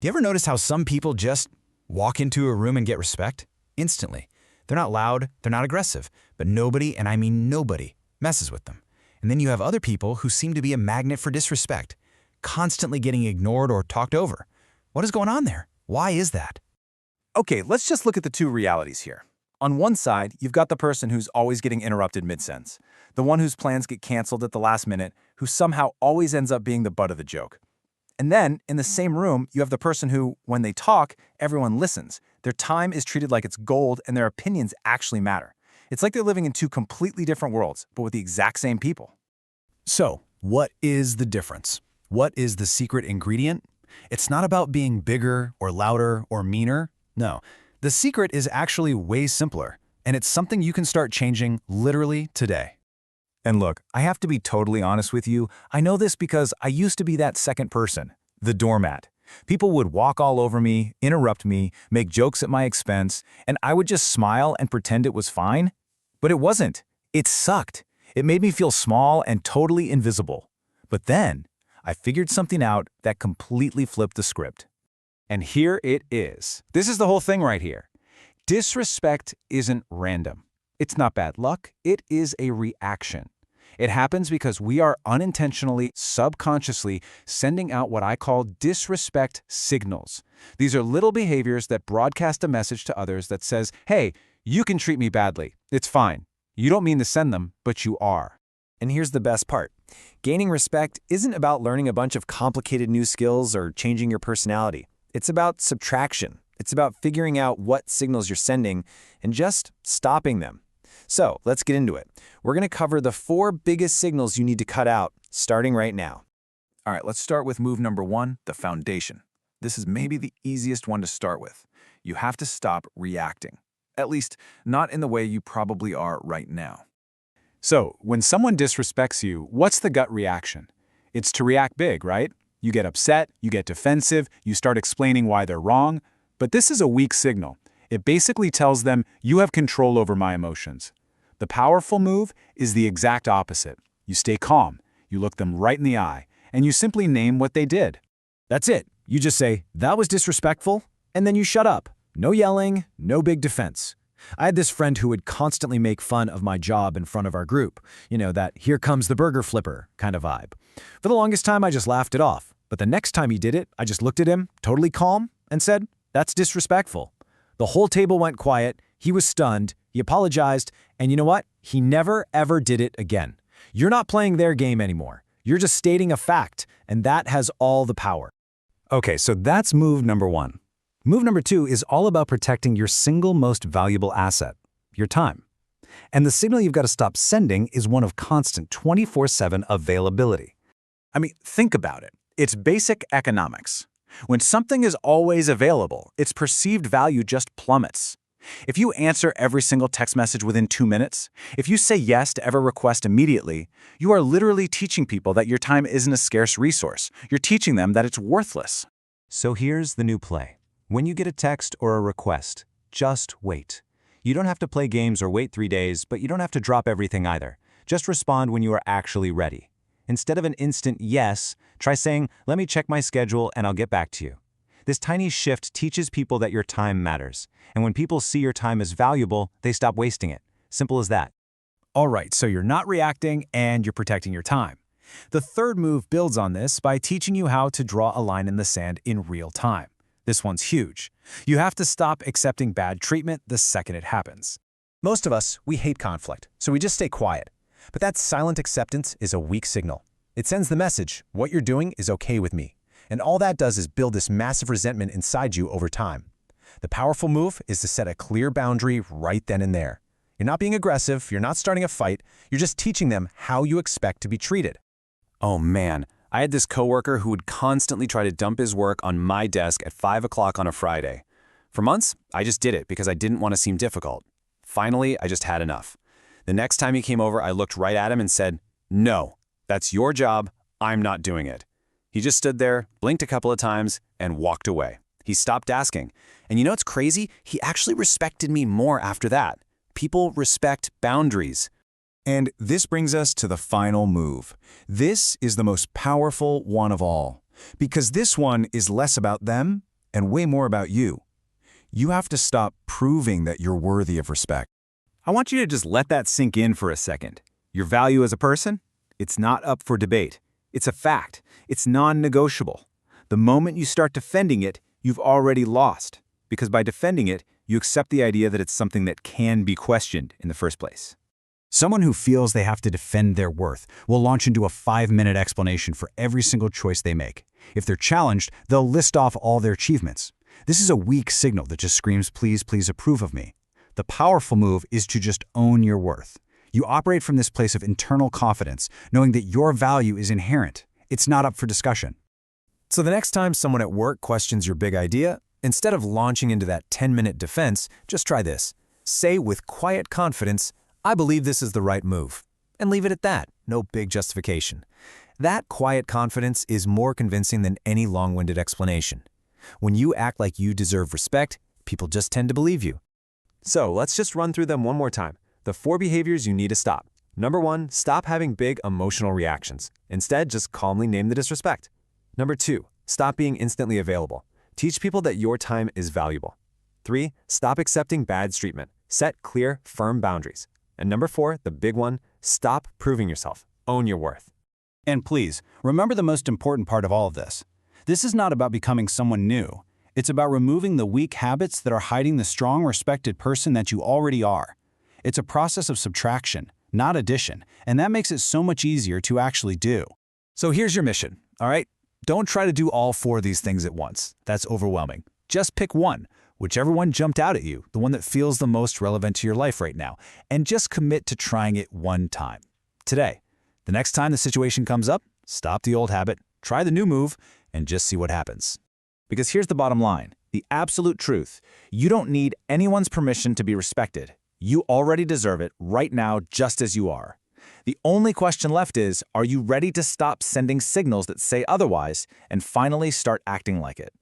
Do you ever notice how some people just walk into a room and get respect? Instantly. They're not loud, they're not aggressive, but nobody, and I mean nobody, messes with them. And then you have other people who seem to be a magnet for disrespect, constantly getting ignored or talked over. What is going on there? Why is that? Okay, let's just look at the two realities here. On one side, you've got the person who's always getting interrupted mid-sentence, the one whose plans get canceled at the last minute, who somehow always ends up being the butt of the joke. And then, in the same room, you have the person who, when they talk, everyone listens. Their time is treated like it's gold, and their opinions actually matter. It's like they're living in two completely different worlds, but with the exact same people. So, what is the difference? What is the secret ingredient? It's not about being bigger or louder or meaner. No, the secret is actually way simpler, and it's something you can start changing literally today. And look, I have to be totally honest with you. I know this because I used to be that second person, the doormat. People would walk all over me, interrupt me, make jokes at my expense, and I would just smile and pretend it was fine. But it wasn't. It sucked. It made me feel small and totally invisible. But then, I figured something out that completely flipped the script. And here it is. This is the whole thing right here. Disrespect isn't random. It's not bad luck. It is a reaction. It happens because we are unintentionally, subconsciously sending out what I call disrespect signals. These are little behaviors that broadcast a message to others that says, hey, you can treat me badly. It's fine. You don't mean to send them, but you are. And here's the best part. Gaining respect isn't about learning a bunch of complicated new skills or changing your personality. It's about subtraction. It's about figuring out what signals you're sending and just stopping them. So let's get into it. We're going to cover the 4 biggest signals you need to cut out, starting right now. All right, let's start with move number 1, the foundation. This is maybe the easiest one to start with. You have to stop reacting. At least, not in the way you probably are right now. So, when someone disrespects you, what's the gut reaction? It's to react big, right? You get upset, you get defensive, you start explaining why they're wrong. But this is a weak signal. It basically tells them, you have control over my emotions. The powerful move is the exact opposite. You stay calm, you look them right in the eye, and you simply name what they did. That's it. You just say, that was disrespectful, and then you shut up. No yelling, no big defense. I had this friend who would constantly make fun of my job in front of our group. You know, that here comes the burger flipper kind of vibe. For the longest time, I just laughed it off. But the next time he did it, I just looked at him, totally calm, and said, that's disrespectful. The whole table went quiet, he was stunned, he apologized, and you know what? He never ever did it again. You're not playing their game anymore. You're just stating a fact, and that has all the power. Okay, so that's move number 1. Move number 2 is all about protecting your single most valuable asset, your time. And the signal you've got to stop sending is one of constant 24/7 availability. I mean, think about it. It's basic economics. When something is always available, its perceived value just plummets. If you answer every single text message within 2 minutes, if you say yes to every request immediately, you are literally teaching people that your time isn't a scarce resource. You're teaching them that it's worthless. So here's the new play. When you get a text or a request, just wait. You don't have to play games or wait 3 days, but you don't have to drop everything either. Just respond when you are actually ready. Instead of an instant yes, try saying, let me check my schedule and I'll get back to you. This tiny shift teaches people that your time matters. And when people see your time as valuable, they stop wasting it. Simple as that. All right, so you're not reacting and you're protecting your time. The third move builds on this by teaching you how to draw a line in the sand in real time. This one's huge. You have to stop accepting bad treatment the second it happens. Most of us, we hate conflict, so we just stay quiet. But that silent acceptance is a weak signal. It sends the message, what you're doing is okay with me. And all that does is build this massive resentment inside you over time. The powerful move is to set a clear boundary right then and there. You're not being aggressive, you're not starting a fight, you're just teaching them how you expect to be treated. Oh man, I had this coworker who would constantly try to dump his work on my desk at 5 o'clock on a Friday. For months, I just did it because I didn't want to seem difficult. Finally, I just had enough. The next time he came over, I looked right at him and said, no, that's your job, I'm not doing it. He just stood there, blinked a couple of times, and walked away. He stopped asking. And you know what's crazy? He actually respected me more after that. People respect boundaries. And this brings us to the final move. This is the most powerful one of all, because this one is less about them and way more about you. You have to stop proving that you're worthy of respect. I want you to just let that sink in for a second. Your value as a person? It's not up for debate. It's a fact. It's non-negotiable. The moment you start defending it, you've already lost. Because by defending it, you accept the idea that it's something that can be questioned in the first place. Someone who feels they have to defend their worth will launch into a 5-minute explanation for every single choice they make. If they're challenged, they'll list off all their achievements. This is a weak signal that just screams, please, please approve of me. The powerful move is to just own your worth. You operate from this place of internal confidence, knowing that your value is inherent. It's not up for discussion. So the next time someone at work questions your big idea, instead of launching into that 10-minute defense, just try this. Say with quiet confidence, I believe this is the right move. And leave it at that, no big justification. That quiet confidence is more convincing than any long-winded explanation. When you act like you deserve respect, people just tend to believe you. So let's just run through them one more time. The 4 behaviors you need to stop. Number 1, stop having big emotional reactions. Instead, just calmly name the disrespect. Number 2, stop being instantly available. Teach people that your time is valuable. 3, stop accepting bad treatment. Set clear, firm boundaries. And number 4, the big one, stop proving yourself. Own your worth. And please, remember the most important part of all of this. This is not about becoming someone new. It's about removing the weak habits that are hiding the strong, respected person that you already are. It's a process of subtraction, not addition, and that makes it so much easier to actually do. So here's your mission, all right? Don't try to do all 4 of these things at once. That's overwhelming. Just pick one, whichever one jumped out at you, the one that feels the most relevant to your life right now, and just commit to trying it one time. Today. The next time the situation comes up, stop the old habit, try the new move, and just see what happens. Because here's the bottom line, the absolute truth. You don't need anyone's permission to be respected. You already deserve it right now just as you are. The only question left is, are you ready to stop sending signals that say otherwise and finally start acting like it?